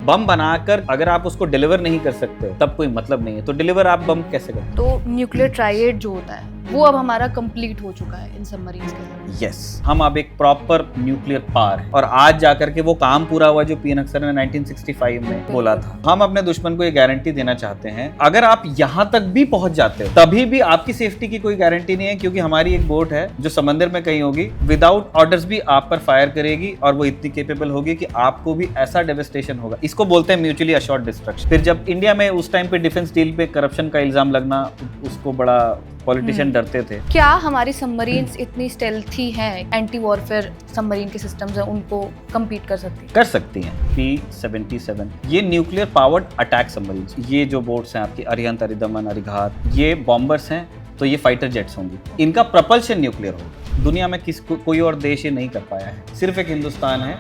बम बनाकर अगर आप उसको डिलीवर नहीं कर सकते तब कोई मतलब नहीं है, तो डिलीवर आप बम कैसे करें? तो न्यूक्लियर ट्राइएड जो होता है वो अब हमारा कंप्लीट हो चुका है इन सबमरीन्स के साथ। यस, हम अब एक प्रॉपर न्यूक्लियर पावर है और आज जाकर के वो काम पूरा हुआ जो पीएन अक्सर ने 1965 में बोला था। हम अपने दुश्मन को ये गारंटी देना चाहते हैं, अगर आप यहाँ तक भी पहुंच जाते हो तभी भी आपकी सेफ्टी की कोई गारंटी नहीं है, क्योंकि हमारी एक बोट है जो समंदर में कहीं होगी, विदाउट ऑर्डर्स भी आप पर फायर करेगी और वो इतनी केपेबल होगी कि आपको भी ऐसा डेवस्टेशन होगा। इसको बोलते हैं म्यूचुअली अश्योर्ड डिस्ट्रक्शन। फिर जब इंडिया में उस टाइम पे डिफेंस डील पे करप्शन का इल्जाम लगना, उसको बड़ा पॉलिटिशियन डरते थे। क्या हमारी सबमरीन्स इतनी स्टेल्थी हैं, एंटी वॉरफेयर सबमरीन के सिस्टम्स हैं, उनको कम्पीट कर सकती हैं? कर सकती हैं। P-77 ये न्यूक्लियर पावर्ड अटैक सबमरीन्स, ये जो बोट्स हैं आपकी अरिहंत, अरिदमन, अरिघात, ये बॉम्बर्स हैं, तो ये फाइटर जेट्स होंगी। इनका प्रपल्शन न्यूक्लियर होगा। दुनिया में कोई और देश ये नहीं कर पाया है, सिर्फ एक हिंदुस्तान है।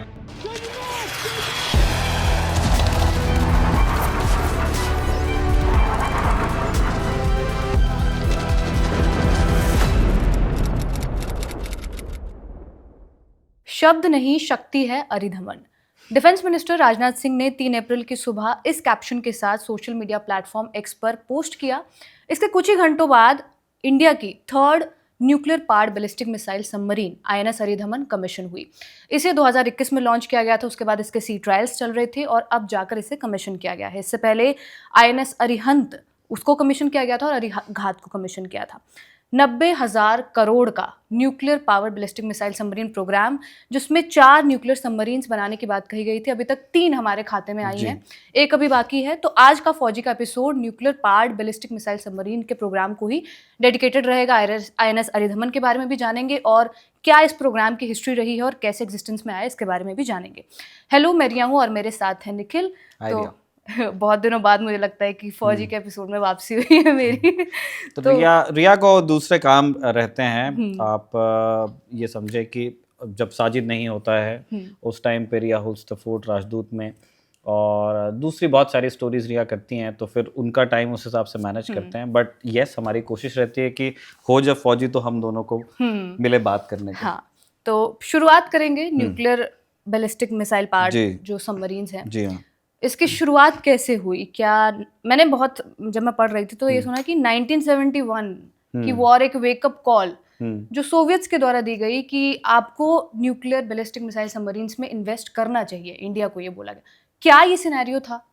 शब्द नहीं शक्ति है अरिधमन। डिफेंस मिनिस्टर राजनाथ सिंह ने 3 अप्रैल की सुबह इस कैप्शन के साथ सोशल मीडिया प्लेटफॉर्म एक्स पर पोस्ट किया। इसके कुछ ही घंटों बाद इंडिया की 3rd nuclear powered ballistic missile submarine INS Aridhaman commission हुई। इसे 2021 में लॉन्च किया गया था, उसके बाद इसके सी ट्रायल्स चल रहे थे और अब जाकर इसे कमीशन किया गया है। इससे पहले INS अरिहंत उसको कमीशन किया गया था और अरिघात को कमीशन किया था। 90,000 करोड़ का nuclear power ballistic missile submarine programme, जिसमें 4 न्यूक्लियर सबमरीन्स बनाने की बात कही गई थी। अभी तक 3 हमारे खाते में आई हैं, एक अभी बाकी है। तो आज का फौजी का episode nuclear powered ballistic missile submarine के प्रोग्राम को ही डेडिकेटेड रहेगा। INS अरिधमन के बारे में भी जानेंगे और क्या इस प्रोग्राम की हिस्ट्री रही है और कैसे एग्जिस्टेंस में आया, इसके बारे में भी जानेंगे। हेलो, मैं रिया हूँ और मेरे साथ है निखिल। तो बहुत दिनों बाद मुझे लगता है कि फौजी के एपिसोड में वापसी हुई है मेरी। तो रिया को दूसरे काम रहते हैं। आप ये समझे कि जब साजिद नहीं होता है उस टाइम पे रिया होल्ड्स द फोर्ट राजदूत में, और दूसरी बहुत सारी स्टोरीज रिया करती हैं, तो फिर उनका टाइम उस हिसाब से मैनेज करते हैं। बट यस, हमारी कोशिश रहती है कि हो जब फौजी तो हम दोनों को मिले बात करने की। हाँ, तो शुरुआत करेंगे न्यूक्लियर बैलिस्टिक मिसाइल पावर्ड जो सबमरीन्स हैं। जी हाँ। इसकी शुरुआत कैसे हुई? क्या मैंने बहुत, जब मैं पढ़ रही थी तो ये सुना कि 1971 की वॉर एक वेकअप कॉल जो सोवियट्स के द्वारा दी गई कि आपको न्यूक्लियर बैलिस्टिक मिसाइल सबमरीन्स में इन्वेस्ट करना चाहिए, इंडिया को ये बोला गया। क्या ये सिनेरियो था?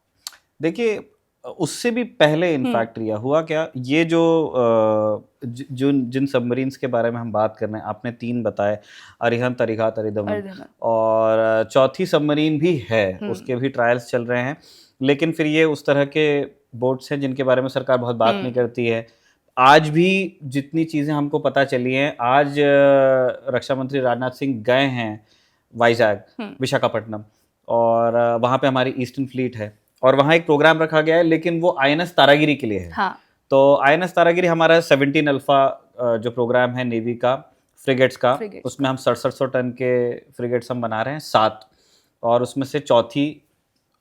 देखिए, उससे भी पहले इनफैक्ट रिया हुआ क्या, ये जिन सबमरीन्स के बारे में हम बात कर रहे हैं, आपने 3 बताए, अरिहंत, अरिघात, अरिदमन, और चौथी सबमरीन भी है, उसके भी ट्रायल्स चल रहे हैं। लेकिन फिर ये उस तरह के बोट्स हैं जिनके बारे में सरकार बहुत बात नहीं करती है। आज भी जितनी चीज़ें हमको पता चली हैं, आज रक्षा मंत्री राजनाथ सिंह गए हैं वाइजैग, विशाखापट्टनम, और वहाँ पे हमारी ईस्टर्न फ्लीट है और वहाँ एक प्रोग्राम रखा गया है, लेकिन वो INS तारागिरी के लिए है। हाँ। तो INS तारागिरी हमारा 17 अल्फा जो प्रोग्राम है नेवी का, फ्रिगेट्स का, उसमें हम 6700 टन के फ्रिगेट्स हम बना रहे हैं 7, और उसमें से चौथी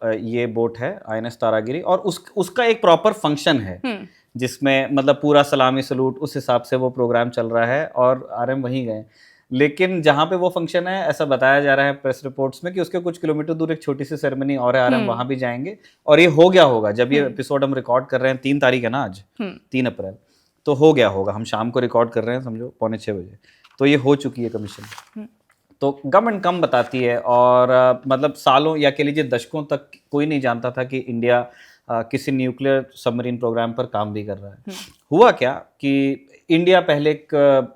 ये बोट है INS तारागिरी, और उसका एक प्रॉपर फंक्शन है जिसमें मतलब पूरा सलामी सलूट उस हिसाब से वो प्रोग्राम चल रहा है, और RM वहीं गए। लेकिन जहाँ पे वो फंक्शन है, ऐसा बताया जा रहा है प्रेस रिपोर्ट्स में कि उसके कुछ किलोमीटर दूर एक छोटी सी सेरेमनी और है, RM वहाँ भी जाएंगे, और ये हो गया होगा जब ये एपिसोड हम रिकॉर्ड कर रहे हैं। 3 तारीख है ना आज, 3 अप्रैल, तो हो गया होगा। हम शाम को रिकॉर्ड कर रहे हैं, समझो 5:45 बजे, तो ये हो चुकी है कमीशन। तो गवर्नमेंट कम बताती है, और मतलब सालों या कह लीजिए दशकों तक कोई नहीं जानता था कि इंडिया किसी न्यूक्लियर सबमरीन प्रोग्राम पर काम भी कर रहा है। हुआ क्या कि इंडिया पहले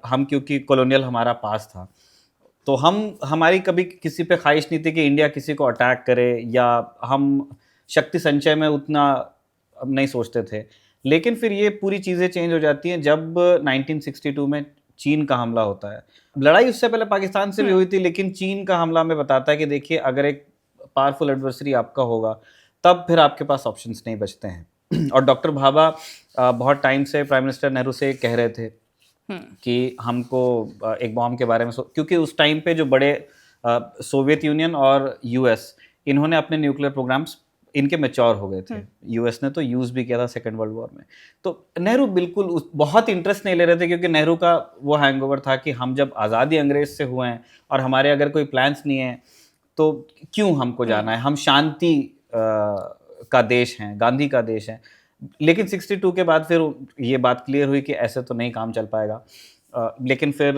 हम, क्योंकि कॉलोनियल हमारा पास था, तो हमारी कभी किसी पे ख्वाहिश नहीं थी कि इंडिया किसी को अटैक करे, या हम शक्ति संचय में उतना नहीं सोचते थे। लेकिन फिर ये पूरी चीज़ें चेंज हो जाती हैं जब 1962 में चीन का हमला होता है। लड़ाई उससे पहले पाकिस्तान से भी हुई थी, लेकिन चीन का हमला में बताता है कि देखिए, अगर एक पावरफुल एडवर्सरी आपका होगा तब फिर आपके पास ऑप्शंस नहीं बचते हैं। और डॉक्टर भाभा बहुत टाइम से प्राइम मिनिस्टर नेहरू से कह रहे थे कि हमको एक बॉम्ब के बारे में क्योंकि उस टाइम पे जो बड़े सोवियत यूनियन और US, इन्होंने अपने न्यूक्लियर प्रोग्राम्स इनके मैच्योर हो गए थे। US ने तो यूज़ भी किया था सेकेंड वर्ल्ड वॉर में। तो नेहरू बिल्कुल बहुत इंटरेस्ट नहीं ले रहे थे, क्योंकि नेहरू का वो हैंगओवर था कि हम जब आज़ादी अंग्रेज से हुए हैं और हमारे अगर कोई प्लान्स नहीं है तो क्यों हमको जाना है, हम शांति का देश है, गांधी का देश है। लेकिन 62 के बाद फिर ये बात क्लियर हुई कि ऐसे तो नहीं काम चल पाएगा। लेकिन फिर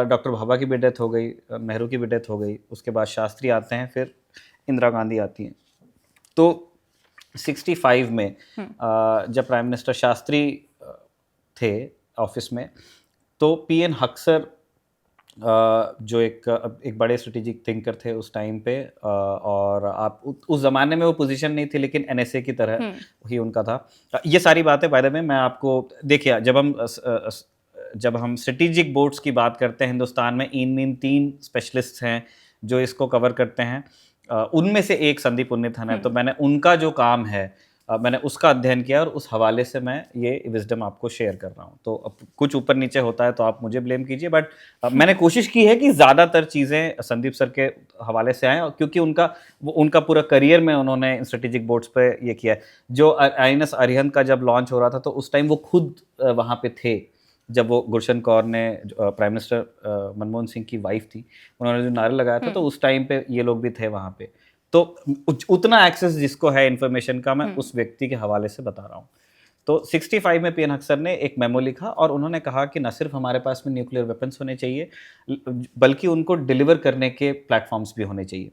डॉक्टर भाभा की भी डेथ हो गई, नेहरू की भी डेथ हो गई, उसके बाद शास्त्री आते हैं, फिर इंदिरा गांधी आती हैं। तो 65 में जब प्राइम मिनिस्टर शास्त्री थे ऑफिस में, तो पीएन हक्सर जो एक बड़े स्ट्रेटेजिक थिंकर थे उस टाइम पे, और आप उस ज़माने में वो पोजीशन नहीं थी, लेकिन एनएसए की तरह ही उनका था। ये सारी बातें बाय द वे मैं आपको, देखिए जब हम स्ट्रेटेजिक बोर्ड्स की बात करते हैं हिंदुस्तान में, इन 3 स्पेशलिस्ट हैं जो इसको कवर करते हैं। उनमें से एक संदीप उन्नीथन है, तो मैंने उनका जो काम है मैंने उसका अध्ययन किया और उस हवाले से मैं ये विजडम आपको शेयर कर रहा हूँ। तो अब कुछ ऊपर नीचे होता है तो आप मुझे ब्लेम कीजिए, बट मैंने कोशिश की है कि ज़्यादातर चीज़ें संदीप सर के हवाले से आएँ, क्योंकि उनका पूरा करियर में उन्होंने स्ट्रेटेजिक बोर्ड्स पे ये किया है। जो INS अरिहंत का जब लॉन्च हो रहा था तो उस टाइम वो खुद वहाँ पे थे, जब वो गुलशन कौर ने प्राइम मिनिस्टर मनमोहन सिंह की वाइफ थी, उन्होंने जो नारा लगाया था, तो उस टाइम पे ये लोग भी थे वहाँ पे। तो उतना एक्सेस जिसको है इन्फॉर्मेशन का, मैं उस व्यक्ति के हवाले से बता रहा हूँ। तो 65 में पीएन हक्सर ने एक मेमो लिखा और उन्होंने कहा कि न सिर्फ हमारे पास में न्यूक्लियर वेपन्स होने चाहिए, बल्कि उनको डिलीवर करने के प्लेटफॉर्म्स भी होने चाहिए।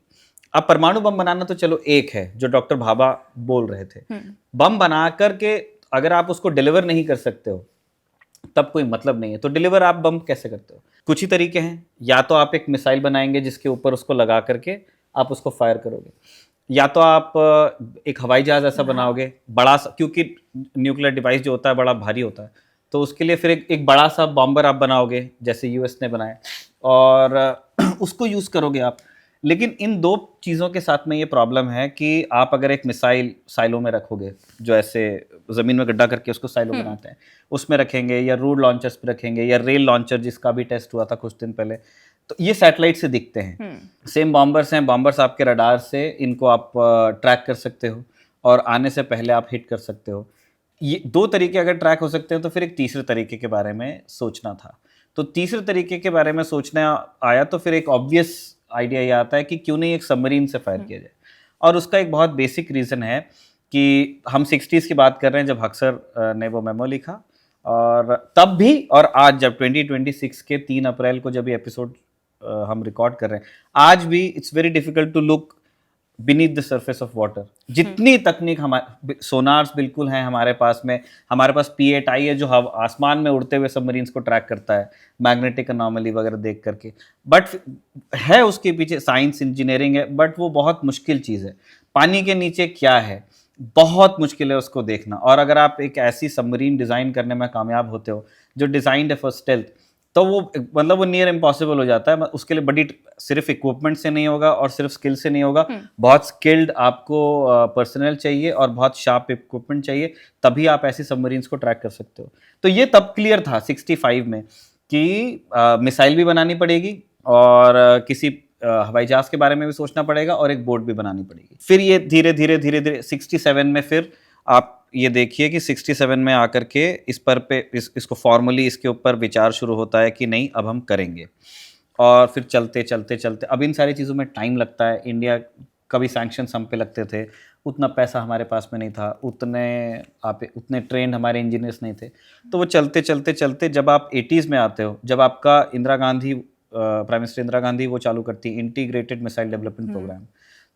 अब परमाणु बम बनाना तो चलो एक है, जो डॉक्टर भाभा बोल रहे थे। बम बना करके अगर आप उसको डिलीवर नहीं कर सकते हो तब कोई मतलब नहीं है। तो डिलीवर आप बम कैसे करते हो? कुछ ही तरीके हैं। या तो आप एक मिसाइल बनाएंगे जिसके ऊपर उसको लगा करके आप उसको फायर करोगे, या तो आप एक हवाई जहाज ऐसा बनाओगे बड़ा सा, क्योंकि न्यूक्लियर डिवाइस जो होता है बड़ा भारी होता है, तो उसके लिए फिर एक बड़ा सा बॉम्बर आप बनाओगे जैसे यूएस ने बनाया, और उसको यूज़ करोगे आप। लेकिन इन 2 चीज़ों के साथ में ये प्रॉब्लम है कि आप अगर एक मिसाइल साइलो में रखोगे, जो ऐसे ज़मीन में गड्ढा करके उसको साइलो बनाते हैं, उसमें रखेंगे, या रोड लॉन्चर्स पे रखेंगे, या रेल लॉन्चर जिसका भी टेस्ट हुआ था कुछ दिन पहले, तो ये सैटेलाइट से दिखते हैं। सेम बॉम्बर्स हैं, बॉम्बर्स आपके रडार से इनको आप ट्रैक कर सकते हो और आने से पहले आप हिट कर सकते हो। ये 2 तरीके अगर ट्रैक हो सकते हो तो फिर एक तीसरे तरीके के बारे में सोचना था। तो तीसरे तरीके के बारे में सोचने आया तो फिर एक ऑब्वियस आइडिया ये आता है कि क्यों नहीं एक सबमरीन से फायर किया जाए। और उसका एक बहुत बेसिक रीज़न है कि हम 60s की बात कर रहे हैं जब हक्सर ने वो मेमो लिखा, और तब भी और आज जब 2026 के 3 अप्रैल को जब ये एपिसोड हम रिकॉर्ड कर रहे हैं, आज भी it's very difficult to look beneath the surface of water. जितनी तकनीक हमारे सोनार्स बिल्कुल हैं हमारे पास में, हमारे पास P8I है जो आसमान में उड़ते हुए सबमरीन्स को ट्रैक करता है मैग्नेटिक अनोमली वगैरह देख करके, बट है उसके पीछे साइंस इंजीनियरिंग है, बट वो बहुत मुश्किल चीज़ है। पानी के नीचे क्या है बहुत मुश्किल है उसको देखना, और अगर आप एक ऐसी सबमरीन डिज़ाइन करने में कामयाब होते हो जो डिज़ाइंड है फॉर स्टेल्थ, तो वो मतलब वो नियर इम्पॉसिबल हो जाता है। उसके लिए बड़ी सिर्फ इक्विपमेंट से नहीं होगा और सिर्फ स्किल से नहीं होगा, बहुत स्किल्ड आपको पर्सनल चाहिए और बहुत शार्प इक्विपमेंट चाहिए, तभी आप ऐसी सबमरीन्स को ट्रैक कर सकते हो। तो ये तब क्लियर था 65 में कि मिसाइल भी बनानी पड़ेगी और किसी हवाई जहाज के बारे में भी सोचना पड़ेगा और एक बोट भी बनानी पड़ेगी। फिर ये धीरे धीरे 67 में फिर आप ये देखिए कि 67 में आकर के इसको फॉर्मली इसके ऊपर विचार शुरू होता है कि नहीं अब हम करेंगे। और फिर चलते अब इन सारी चीज़ों में टाइम लगता है। इंडिया का भी सैंक्शंस हम पे लगते थे, उतना पैसा हमारे पास में नहीं था, उतने ट्रेंड हमारे इंजीनियर्स नहीं थे। तो वो चलते जब आप 80s में आते हो, जब आपका प्राइम मिनिस्टर इंदिरा गांधी वो चालू करती इंटीग्रेटेड मिसाइल डेवलपमेंट प्रोग्राम,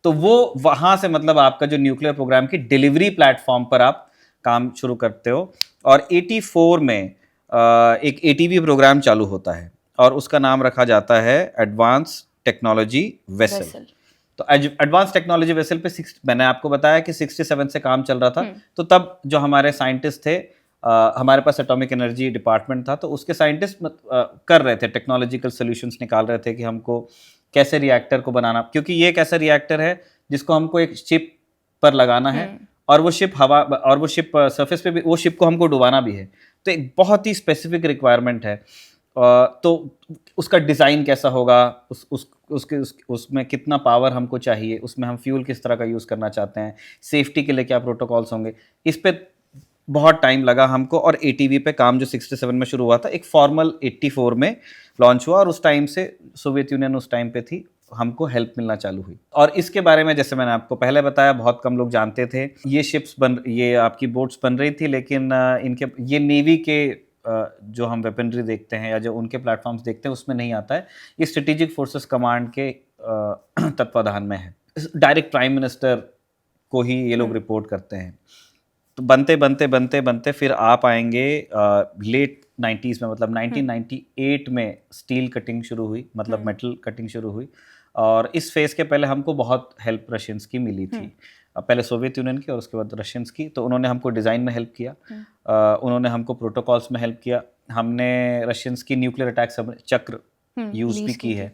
तो वो वहाँ से मतलब आपका जो न्यूक्लियर प्रोग्राम की डिलीवरी प्लेटफॉर्म पर आप काम शुरू करते हो। और 84 में एक ATV प्रोग्राम चालू होता है और उसका नाम रखा जाता है एडवांस टेक्नोलॉजी वेसल। तो एडवांस टेक्नोलॉजी वेसल पे मैंने आपको बताया कि 67 से काम चल रहा था। तो तब जो हमारे साइंटिस्ट थे, हमारे पास एटॉमिक एनर्जी डिपार्टमेंट था, तो उसके साइंटिस्ट कर रहे थे टेक्नोलॉजिकल सॉल्यूशंस, निकाल रहे थे कि हमको कैसे रिएक्टर को बनाना, क्योंकि ये एक ऐसा रिएक्टर है जिसको हमको एक शिप पर लगाना है और वो शिप सरफेस पे भी, वो शिप को हमको डुबाना भी है। तो एक बहुत ही स्पेसिफिक रिक्वायरमेंट है। तो उसका डिज़ाइन कैसा होगा, उसमें कितना पावर हमको चाहिए, उसमें हम फ्यूल किस तरह का यूज़ करना चाहते हैं, सेफ्टी के लिए क्या प्रोटोकॉल्स होंगे, इस पे बहुत टाइम लगा हमको। और ATV पे काम जो 67 में शुरू हुआ था, एक फॉर्मल 84 में लॉन्च हुआ, और उस टाइम से सोवियत यूनियन उस टाइम पे थी, हमको हेल्प मिलना चालू हुई। और इसके बारे में जैसे मैंने आपको पहले बताया, बहुत कम लोग जानते थे। ये आपकी बोट्स बन रही थी, लेकिन इनके ये नेवी के जो हम वेपनरी देखते हैं या जो उनके प्लेटफॉर्म्स देखते हैं उसमें नहीं आता है। ये स्ट्रेटेजिक फोर्सेस कमांड के तत्वाधान में है। डायरेक्ट प्राइम मिनिस्टर को ही ये लोग रिपोर्ट करते हैं। तो बनते बनते बनते बनते फिर आप आएंगे लेट 90s में, मतलब 1998 में स्टील कटिंग शुरू हुई, मतलब मेटल कटिंग शुरू हुई। और इस फेज के पहले हमको बहुत हेल्प रशियंस की मिली थी, पहले सोवियत यूनियन की और उसके बाद रशियंस की। तो उन्होंने हमको डिज़ाइन में हेल्प किया, उन्होंने हमको प्रोटोकॉल्स में हेल्प किया। हमने रशियंस की न्यूक्लियर अटैक चक्र यूज़ भी की है,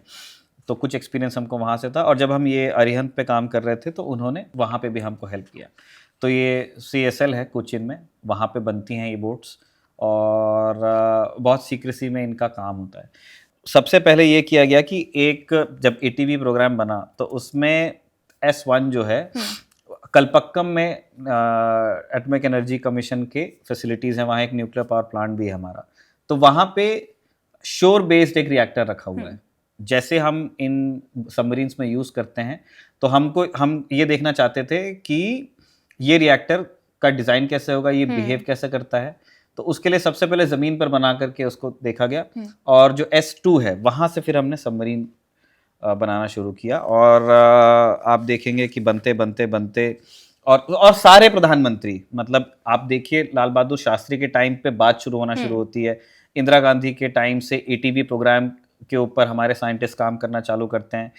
तो कुछ एक्सपीरियंस हमको वहाँ से था। और जब हम ये अरिहंत पे काम कर रहे थे तो उन्होंने वहाँ पे भी हमको हेल्प किया। तो ये CSL है कोचिन में, वहाँ पे बनती हैं ये बोट्स, और बहुत सीक्रेसी में इनका काम होता है। सबसे पहले ये किया गया कि एक जब ATV प्रोग्राम बना तो उसमें S1 जो है कलपक्कम में एटॉमिक एनर्जी कमीशन के फैसिलिटीज़ हैं, वहाँ एक न्यूक्लियर पावर प्लांट भी है हमारा। तो वहाँ पे शोर बेस्ड एक रिएक्टर रखा हुआ है, जैसे हम इन सबमरीन्स में यूज़ करते हैं। तो हम ये देखना चाहते थे कि ये रिएक्टर का डिज़ाइन कैसे होगा, ये बिहेव कैसे करता है। तो उसके लिए सबसे पहले ज़मीन पर बना करके उसको देखा गया, और जो S2 है वहाँ से फिर हमने सबमरीन बनाना शुरू किया। और आप देखेंगे कि बनते बनते बनते और सारे प्रधानमंत्री, मतलब आप देखिए लाल बहादुर शास्त्री के टाइम पे बात शुरू होना शुरू होती है, इंदिरा गांधी के टाइम से ATV प्रोग्राम के ऊपर हमारे साइंटिस्ट काम करना चालू करते हैं।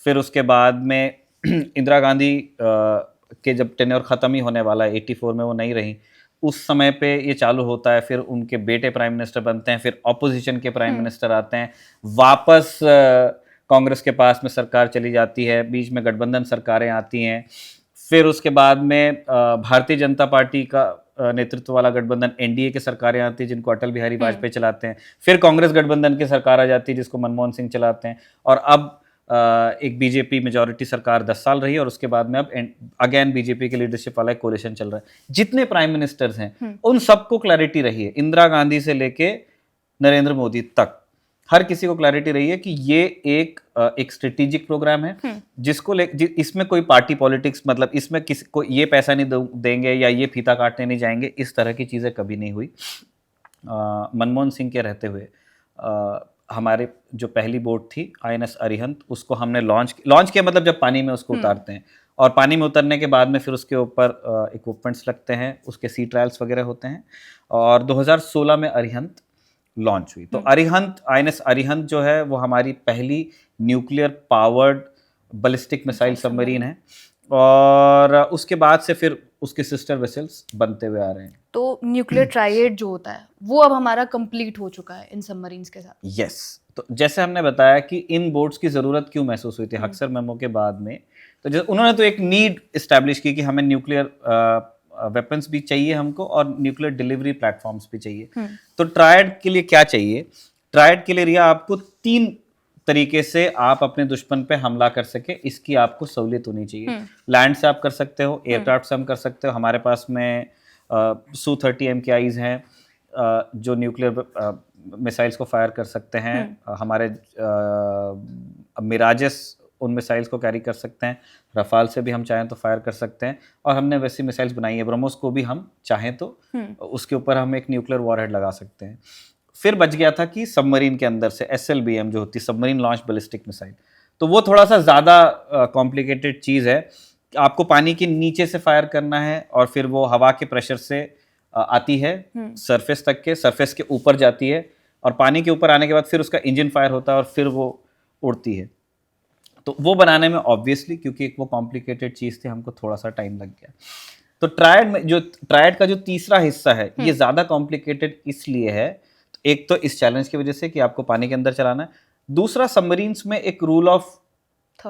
फिर उसके बाद में इंदिरा गांधी के जब टेन्योर ख़त्म ही होने वाला है, 84 में वो नहीं रही, उस समय पे ये चालू होता है। फिर उनके बेटे प्राइम मिनिस्टर बनते हैं, फिर ऑपोजिशन के प्राइम मिनिस्टर आते हैं, वापस कांग्रेस के पास में सरकार चली जाती है, बीच में गठबंधन सरकारें आती हैं। फिर उसके बाद में भारतीय जनता पार्टी का नेतृत्व वाला गठबंधन NDA की सरकारें आती हैं, जिनको अटल बिहारी वाजपेयी चलाते हैं। फिर कांग्रेस गठबंधन की सरकार आ जाती है, जिसको मनमोहन सिंह चलाते हैं। और अब एक बीजेपी मेजॉरिटी सरकार 10 साल रही, और उसके बाद में अब अगेन बीजेपी के लीडरशिप वाला एक कोalition चल रहा है। जितने प्राइम मिनिस्टर्स हैं उन सबको क्लैरिटी रही है, इंदिरा गांधी से लेके नरेंद्र मोदी तक हर किसी को क्लैरिटी रही है कि ये एक स्ट्रेटेजिक प्रोग्राम है, जिसको इसमें कोई पार्टी पॉलिटिक्स, मतलब इसमें किसी को ये पैसा नहीं देंगे या ये फीता काटने नहीं जाएंगे, इस तरह की चीज़ें कभी नहीं हुई। मनमोहन सिंह के रहते हुए हमारे जो पहली बोट थी INS अरिहंत, उसको हमने लॉन्च किया, मतलब जब पानी में उसको उतारते हैं, और पानी में उतरने के बाद में फिर उसके ऊपर इक्विपमेंट्स लगते हैं, उसके सी ट्रायल्स वगैरह होते हैं। और 2016 में अरिहंत लॉन्च हुई। तो अरिहंत INS अरिहंत जो है वो हमारी पहली nuclear powered ballistic missile submarine है, और उसके बाद से फिर उसके सिस्टर वेसल्स बनते हुए आ रहे हैं। तो न्यूक्लियर ट्राइएड जो होता है वो अब हमारा कंप्लीट हो चुका है इन सबमरीन्स के साथ। यस, तो जैसे हमने बताया कि इन बोट्स की ज़रूरत क्यों महसूस हुई थी हक्सर मेमो के बाद में, तो उन्होंने तो एक नीड इस्टेब्लिश की कि हमें न्यूक्लियर वेपन्स भी चाहिए हमको, और न्यूक्लियर डिलीवरी प्लेटफॉर्म्स भी चाहिए। तो ट्रायड के लिए क्या चाहिए? ट्रायड के लिए रिया आपको 3 तरीके से आप अपने दुश्मन पे हमला कर सके, इसकी आपको सहूलियत होनी चाहिए। लैंड से आप कर सकते हो, एयरक्राफ्ट से हम कर सकते हो। हमारे पास में Su-30 MKIs हैं जो न्यूक्लियर मिसाइल्स को फायर कर सकते हैं। हमारे मिराजेस उन मिसाइल्स को कैरी कर सकते हैं। रफाल से भी हम चाहें तो फायर कर सकते हैं, और हमने वैसी मिसाइल्स बनाई है। ब्रह्मोस को भी हम चाहें तो उसके ऊपर हम एक न्यूक्लियर वॉरहेड लगा सकते हैं। फिर बच गया था कि सबमरीन के अंदर से SLBM जो होती है, सबमरीन लॉन्च बैलिस्टिक मिसाइल, तो वो थोड़ा सा ज़्यादा कॉम्प्लिकेटेड चीज़ है। आपको पानी के नीचे से फायर करना है, और फिर वो हवा के प्रेशर से आती है सरफेस तक के, सरफेस के ऊपर जाती है, और पानी के ऊपर आने के बाद फिर उसका इंजन फायर होता है, और फिर वो उड़ती है। तो वो बनाने में ऑब्वियसली, क्योंकि वो कॉम्प्लिकेटेड चीज़ थी, हमको थोड़ा सा टाइम लग गया। तो ट्रायड का जो तीसरा हिस्सा है, ये ज़्यादा कॉम्प्लिकेटेड इसलिए है, एक तो इस चैलेंज की वजह से कि आपको पानी के अंदर चलाना है। दूसरा, सबमरीन्स में एक रूल ऑफ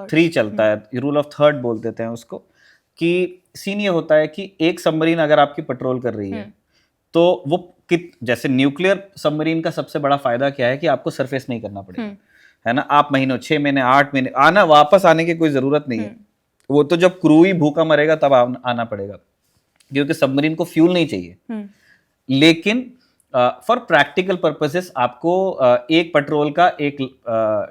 3 चलता है, रूल ऑफ थर्ड बोल देते हैं उसको, कि सीन ये होता है कि एक सबमरीन अगर आपकी पेट्रोल कर रही है, तो वो जैसे न्यूक्लियर सबमरीन का सबसे बड़ा फायदा क्या है कि आपको सरफेस नहीं करना पड़ेगा, है ना। आप महीनों, 6 महीने, 8 महीने वापस आने की कोई जरूरत नहीं है। वो तो जब क्रू ही भूखा मरेगा तब आना पड़ेगा, क्योंकि सबमरीन को फ्यूल नहीं चाहिए। लेकिन फॉर प्रैक्टिकल पर्पसेस आपको एक पेट्रोल का एक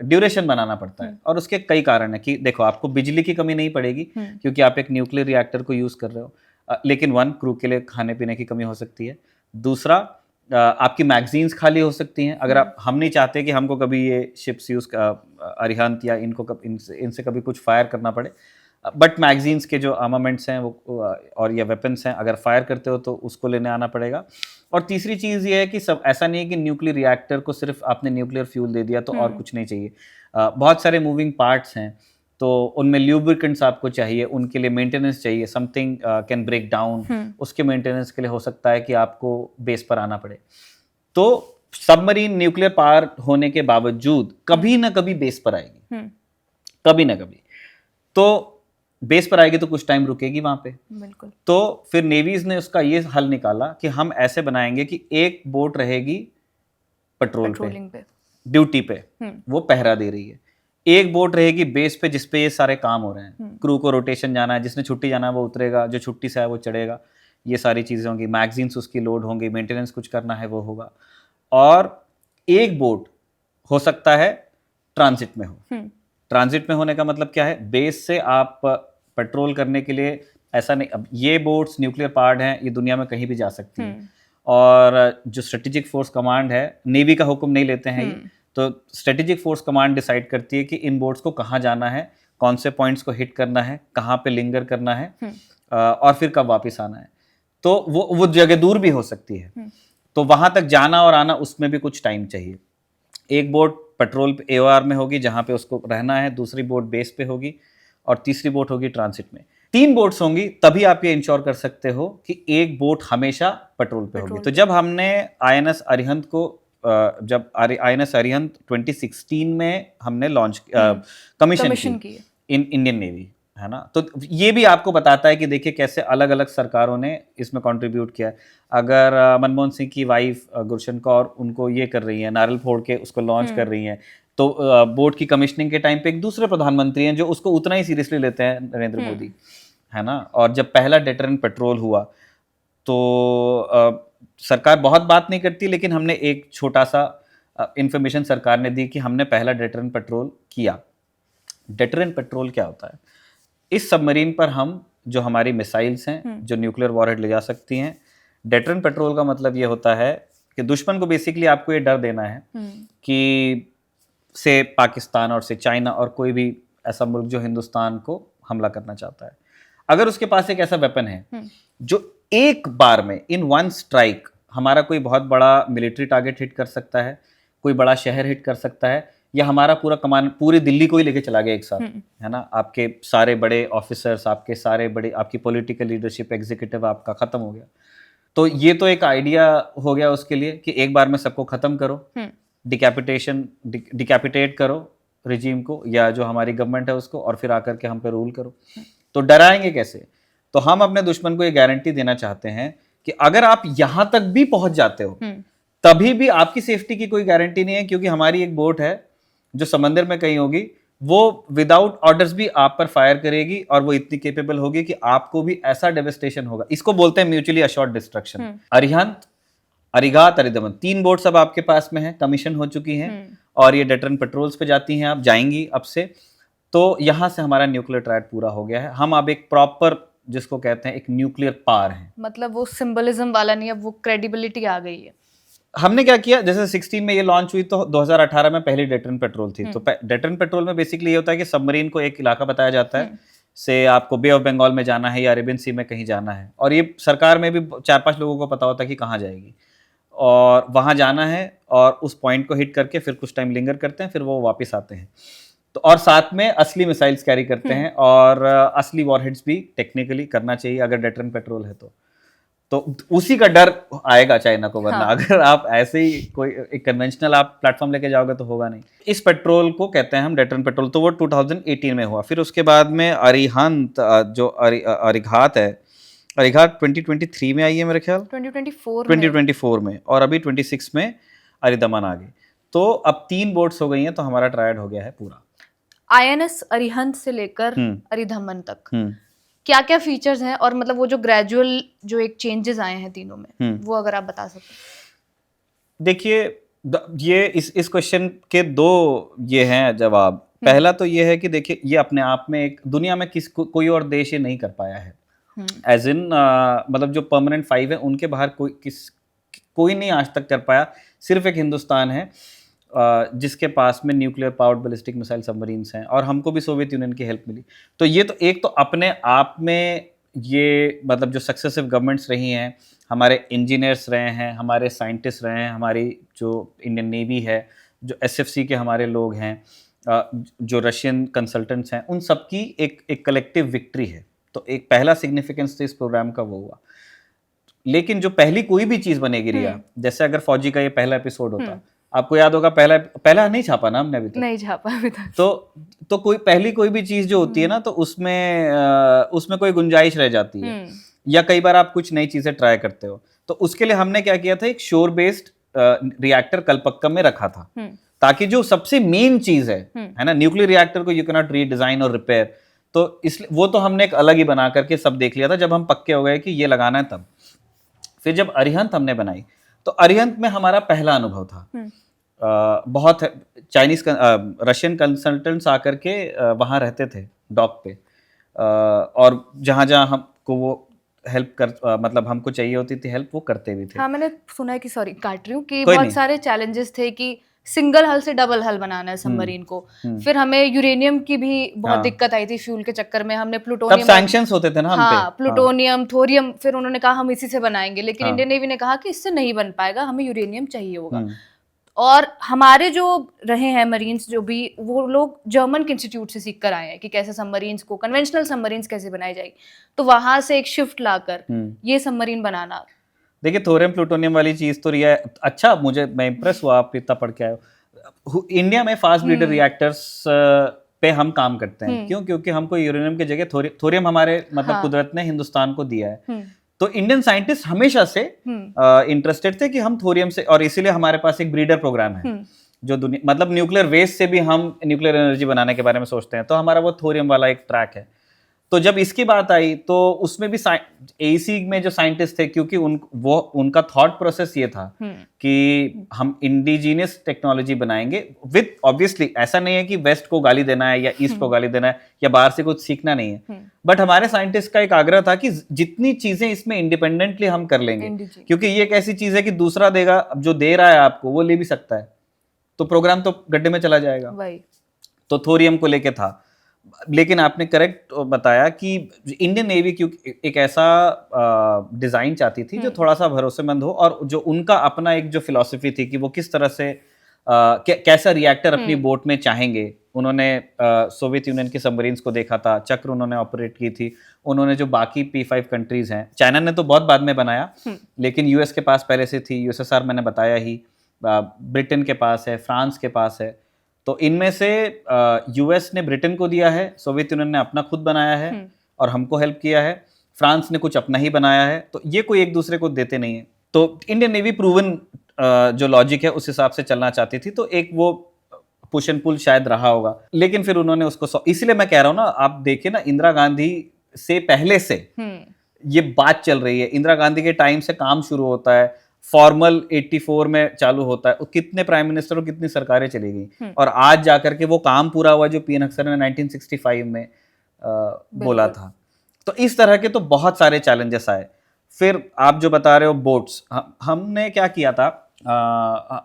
ड्यूरेशन बनाना पड़ता है, और उसके कई कारण है कि देखो आपको बिजली की कमी नहीं पड़ेगी क्योंकि आप एक न्यूक्लियर रिएक्टर को यूज कर रहे हो, लेकिन वन, क्रू के लिए खाने पीने की कमी हो सकती है। दूसरा, आपकी मैगजीन्स खाली हो सकती हैं अगर हम नहीं चाहते कि हमको कभी ये शिप्स यूज अरिहंत या इनसे कभी कुछ फायर करना पड़े, बट मैगजीन्स के जो आर्मामेंट्स हैं वो और या वेपन्स हैं, अगर फायर करते हो तो उसको लेने आना पड़ेगा। और तीसरी चीज़ ये है कि सब ऐसा नहीं है कि न्यूक्लियर रिएक्टर को सिर्फ आपने न्यूक्लियर फ्यूल दे दिया तो और कुछ नहीं चाहिए। बहुत सारे मूविंग पार्ट्स हैं, तो उनमें ल्यूब्रिकेंट्स आपको चाहिए, उनके लिए मेंटेनेंस चाहिए, समथिंग कैन ब्रेक डाउन, उसके मेंटेनेंस के लिए हो सकता है कि आपको बेस पर आना पड़े। तो सबमरीन न्यूक्लियर पावर होने के बावजूद कभी ना कभी बेस पर आएगी, कभी ना कभी। तो बेस पर आएगी तो कुछ टाइम रुकेगी वहां पे। बिल्कुल। तो फिर नेवीज ने उसका ये हल निकाला कि हम ऐसे बनाएंगे कि एक बोट रहेगी पेट्रोलिंग पे, ड्यूटी पे, वो पहरा दे रही है। एक बोट रहेगी बेस पे जिसपे ये सारे काम हो रहे हैं, क्रू को रोटेशन जाना है, जिसने छुट्टी जाना है वो उतरेगा, जो छुट्टी से है वो चढ़ेगा, ये सारी चीजें होंगी, मैगजीन्स उसकी लोड होंगी, मेंटेनेंस कुछ करना है वो होगा। और एक बोट हो सकता है ट्रांजिट में हो। ट्रांजिट में होने का मतलब क्या है, बेस से आप पेट्रोल करने के लिए ऐसा नहीं, अब ये बोट्स न्यूक्लियर पावर्ड हैं, ये दुनिया में कहीं भी जा सकती हैं, और जो स्ट्रेटेजिक फोर्स कमांड है, नेवी का हुक्म नहीं लेते हैं ये, तो स्ट्रेटेजिक फोर्स कमांड डिसाइड करती है कि इन बोट्स को कहाँ जाना है, कौन से पॉइंट्स को हिट करना है, कहाँ पे लिंगर करना है, और फिर कब वापस आना है। तो वो जगह दूर भी हो सकती है, तो वहां तक जाना और आना उसमें भी कुछ टाइम चाहिए। एक बोट पेट्रोल AOR में होगी जहां पे उसको रहना है, दूसरी बोट बेस पे होगी, और तीसरी बोट होगी ट्रांजिट में। 3 बोट्स होंगी, तभी आप ये इंश्योर कर सकते हो कि एक बोट हमेशा पेट्रोल पे होगी। तो जब हमने INS अरिहंत को जब INS अरिहंत 2016 में हमने लॉन्च कमीशन की इंडियन नेवी, है ना, तो ये भी आपको बताता है कि देखिए कैसे अलग अलग सरकारों ने इसमें कंट्रीब्यूट किया। अगर मनमोहन सिंह की वाइफ गुरशन कौर उनको ये कर रही है, नारियल फोड़ के उसको लॉन्च कर रही हैं, तो बोट की कमिश्निंग के टाइम पे एक दूसरे प्रधानमंत्री हैं जो उसको उतना ही सीरियसली लेते हैं, नरेंद्र मोदी, है ना। और जब पहला डेटरेंट पेट्रोल हुआ तो सरकार बहुत बात नहीं करती, लेकिन हमने एक छोटा सा इंफॉर्मेशन सरकार ने दी कि हमने पहला डेटरेंट पेट्रोल किया। डेटरेंट पेट्रोल क्या होता है? इस सबमरीन पर हम जो हमारी मिसाइल्स हैं जो न्यूक्लियर वॉरहेड ले जा सकती हैं, डेटरेंट पेट्रोल का मतलब ये होता है कि दुश्मन को बेसिकली आपको ये डर देना है कि से पाकिस्तान और से चाइना और कोई भी ऐसा मुल्क जो हिंदुस्तान को हमला करना चाहता है, अगर उसके पास एक ऐसा वेपन है जो एक बार में इन वन स्ट्राइक हमारा कोई बहुत बड़ा मिलिट्री टारगेट हिट कर सकता है, कोई बड़ा शहर हिट कर सकता है, या हमारा पूरा कमान पूरी दिल्ली को ही लेके चला गया एक साथ, है ना, आपके सारे बड़े ऑफिसर्स, आपके सारे बड़े, आपकी पॉलिटिकल लीडरशिप, एग्जीक्यूटिव आपका खत्म हो गया, तो ये तो एक आइडिया हो गया उसके लिए कि एक बार में सबको खत्म करो, डिकैपिटेट करो रिजीम को या जो हमारी गवर्नमेंट है उसको, और फिर आकर के हम पे रूल करो। तो डराएंगे कैसे? तो हम अपने दुश्मन को ये गारंटी देना चाहते हैं कि अगर आप यहां तक भी पहुंच जाते हो तभी भी आपकी सेफ्टी की कोई गारंटी नहीं है, क्योंकि हमारी एक बोट है जो समंदर में कहीं होगी, वो विदाउट ऑर्डर्स भी आप पर फायर करेगी, और वो इतनी केपेबल होगी कि आपको भी ऐसा डेवस्टेशन होगा। इसको बोलते हैं mutually assured destruction. Arihant, Arighat, Aridaman, 3 boats अब आपके पास में है, कमीशन हो चुकी हैं, और ये डेटरेंट पेट्रोल्स पे जाती हैं, आप जाएंगी अब से। तो यहां से हमारा न्यूक्लियर ट्रायड पूरा हो गया है। हम अब एक प्रॉपर, जिसको कहते हैं एक न्यूक्लियर पावर है। मतलब वो सिंबलिज्म वाला नहीं, अब वो क्रेडिबिलिटी आ गई है। हमने क्या किया, जैसे 16 में ये लॉन्च हुई तो 2018 में पहली डेटरेंट पेट्रोल थी। तो डेटरेंट पेट्रोल में बेसिकली ये होता है कि सबमरीन को एक इलाका बताया जाता है, से आपको बे ऑफ बंगाल में जाना है या अरेबियन सी में कहीं जाना है, और ये सरकार में भी 4-5 लोगों को पता होता है कि कहाँ जाएगी, और वहां जाना है, और उस पॉइंट को हिट करके फिर कुछ टाइम लिंगर करते हैं, फिर वो वापस आते हैं। तो और साथ में असली मिसाइल्स कैरी करते हैं, और असली वॉरहेड्स भी टेक्निकली करना चाहिए अगर डेटरेंट पेट्रोल है तो उसी का डर आएगा चाइना को, वरना अगर आप ऐसे ही कोई एक कन्वेंशनल आप प्लेटफॉर्म लेके जाओगे तो होगा नहीं। इस पेट्रोल को कहते हैं हम डेटरेंट पेट्रोल। तो वो 2018 में हुआ। फिर उसके बाद में अरिहंत जो अरिघात है, अरिघात 2023 में आई है मेरे ख्याल, 2024 में, और अभी 26 में अरिदमन आ गई। तो अब 3 बोट्स हो गई हैं, तो हमारा ट्रायड हो गया है पूरा। INS अरिहंत से लेकर अरिदमन तक क्या क्या फीचर्स हैं, और मतलब वो जो ग्रेजुअल जो एक चेंजेस आए हैं तीनों में, वो अगर आप बता सकते हैं। देखिए ये इस क्वेश्चन के दो ये हैं जवाब। पहला तो ये है कि देखिए ये अपने आप में एक दुनिया में कोई और देश ये नहीं कर पाया है, एज इन मतलब जो परमानेंट 5 है उनके बाहर कोई नहीं आज तक कर पाया। सिर्फ एक हिंदुस्तान है जिसके पास में nuclear powered ballistic missile submarines हैं, और हमको भी सोवियत यूनियन की हेल्प मिली। तो ये तो एक तो अपने आप में ये मतलब जो सक्सेसिव गवर्नमेंट्स रही हैं, हमारे इंजीनियर्स रहे हैं, हमारे साइंटिस्ट रहे हैं, हमारी जो इंडियन नेवी है, जो एसएफसी के हमारे लोग हैं, जो रशियन कंसल्टेंट्स हैं, उन सबकी एक कलेक्टिव विक्ट्री है। तो एक पहला सिग्निफिकेंस तो इस प्रोग्राम का वो हुआ। लेकिन जो पहली कोई भी चीज बनेगी रिया, जैसे अगर फौजी का ये पहला एपिसोड होता, आपको याद होगा पहला नहीं छापा ना हमने अभी तक, नहीं छापा अभी तक। तो कोई भी चीज जो होती है ना, तो उसमें कोई गुंजाइश रह जाती है, या कई बार आप कुछ नई चीजें ट्राई करते हो। तो उसके लिए हमने क्या किया था, एक शोर बेस्ड रिएक्टर कलपक्कम में रखा था, ताकि जो सबसे मेन चीज है ना, न्यूक्लियर रिएक्टर को यू कैन नॉट रीडिजाइन और रिपेयर, तो इसलिए वो तो हमने एक अलग ही बना करके सब देख लिया था जब हम पक्के हो गए कि ये लगाना है तब। फिर जब अरिहंत हमने बनाई, तो अरिहंत में हमारा पहला अनुभव था। बहुत चाइनीज रशियन कंसल्टेंट्स आकर के वहाँ रहते थे डॉक पे, और जहाँ जहाँ हमको वो हेल्प कर मतलब हमको चाहिए होती थी हेल्प, वो करते भी थे। हाँ, मैंने सुना है कि, सॉरी काट रही हूँ, कि बहुत सारे चैलेंजेस थे कि सिंगल हल से डबल हल बनाना है सबमरीन को। फिर हमें यूरेनियम की भी बहुत दिक्कत आई थी, फ्यूल के चक्कर में हमने प्लूटोनियम, तब सैंक्शंस होते थे ना हम पे, प्लूटोनियम, थोरियम, फिर उन्होंने कहा हम इसी से बनाएंगे, लेकिन इंडियन नेवी ने कहा कि इससे नहीं बन पाएगा, हमें यूरेनियम चाहिए होगा। और हमारे जो रहे हैं मरीन्स जो भी, वो लोग जर्मन के इंस्टीट्यूट से सीख कर आए हैं कि कैसे सबमरीन्स को, कन्वेंशनल सबमरीन्स कैसे बनाई जाएगी। तो वहां से एक शिफ्ट लाकर ये सबमरीन बनाना। देखिए थोरियम प्लूटोनियम वाली चीज तो रिया, अच्छा मैं इंप्रेस हुआ, आप इतना पढ़ के आए हो। इंडिया में फास्ट ब्रीडर रिएक्टर्स पे हम काम करते हैं। क्यों? क्योंकि हमको यूरेनियम की जगह थोरियम हमारे मतलब कुदरत ने हिंदुस्तान को दिया है। तो इंडियन साइंटिस्ट हमेशा से इंटरेस्टेड थे कि हम थोरियम से, और इसीलिए हमारे पास एक ब्रीडर प्रोग्राम है जो दुनिया मतलब न्यूक्लियर वेस्ट से भी हम न्यूक्लियर एनर्जी बनाने के बारे में सोचते हैं। तो हमारा वो थोरियम वाला एक ट्रैक है। तो जब इसकी बात आई तो उसमें भी एसी में जो साइंटिस्ट थे, क्योंकि उनका थॉट प्रोसेस ये था कि हम इंडिजिनियस टेक्नोलॉजी बनाएंगे विद, ऑब्वियसली ऐसा नहीं है कि वेस्ट को गाली देना है या ईस्ट को गाली देना है या बाहर से कुछ सीखना नहीं है, बट हमारे साइंटिस्ट का एक आग्रह था कि जितनी चीजें इसमें इंडिपेंडेंटली हम कर लेंगे, क्योंकि ये एक ऐसी चीज है कि दूसरा देगा, जो दे रहा है आपको वो ले भी सकता है, तो प्रोग्राम तो गड्ढे में चला जाएगा। तो थोरियम को लेके था। लेकिन आपने करेक्ट बताया कि इंडियन नेवी क्योंकि एक ऐसा डिजाइन चाहती थी जो थोड़ा सा भरोसेमंद हो, और जो उनका अपना एक जो फिलॉसफी थी कि वो किस तरह से कैसा रिएक्टर अपनी बोट में चाहेंगे। उन्होंने सोवियत यूनियन के सबमरीन्स को देखा था, चक्र उन्होंने ऑपरेट की थी, उन्होंने जो बाकी P5 कंट्रीज हैं, चाइना ने तो बहुत बाद में बनाया, लेकिन यूएस के पास पहले से थी, यूएसएसआर मैंने बताया ही, ब्रिटेन के पास है, फ्रांस के पास है। तो इनमें से यूएस ने ब्रिटेन को दिया है, सोवियत यूनियन ने अपना खुद बनाया है और हमको हेल्प किया है, फ्रांस ने कुछ अपना ही बनाया है। तो ये कोई एक दूसरे को देते नहीं है। तो इंडियन नेवी प्रूवन जो लॉजिक है उस हिसाब से चलना चाहती थी, तो एक वो पुश एंड पुल शायद रहा होगा, लेकिन फिर उन्होंने उसको, इसलिए मैं कह रहा हूँ ना, आप देखिए ना, इंदिरा गांधी से पहले से ये बात चल रही है। इंदिरा गांधी के टाइम से काम शुरू होता है, फॉर्मल 84 में चालू होता है, कितने प्राइम मिनिस्टर और कितनी सरकारें चली गई, और आज जाकर के वो काम पूरा हुआ जो पीएन अक्सर ने 1965 में बोला था। तो इस तरह के तो बहुत सारे चैलेंजेस आए। फिर आप जो बता रहे हो बोट्स, हमने क्या किया था,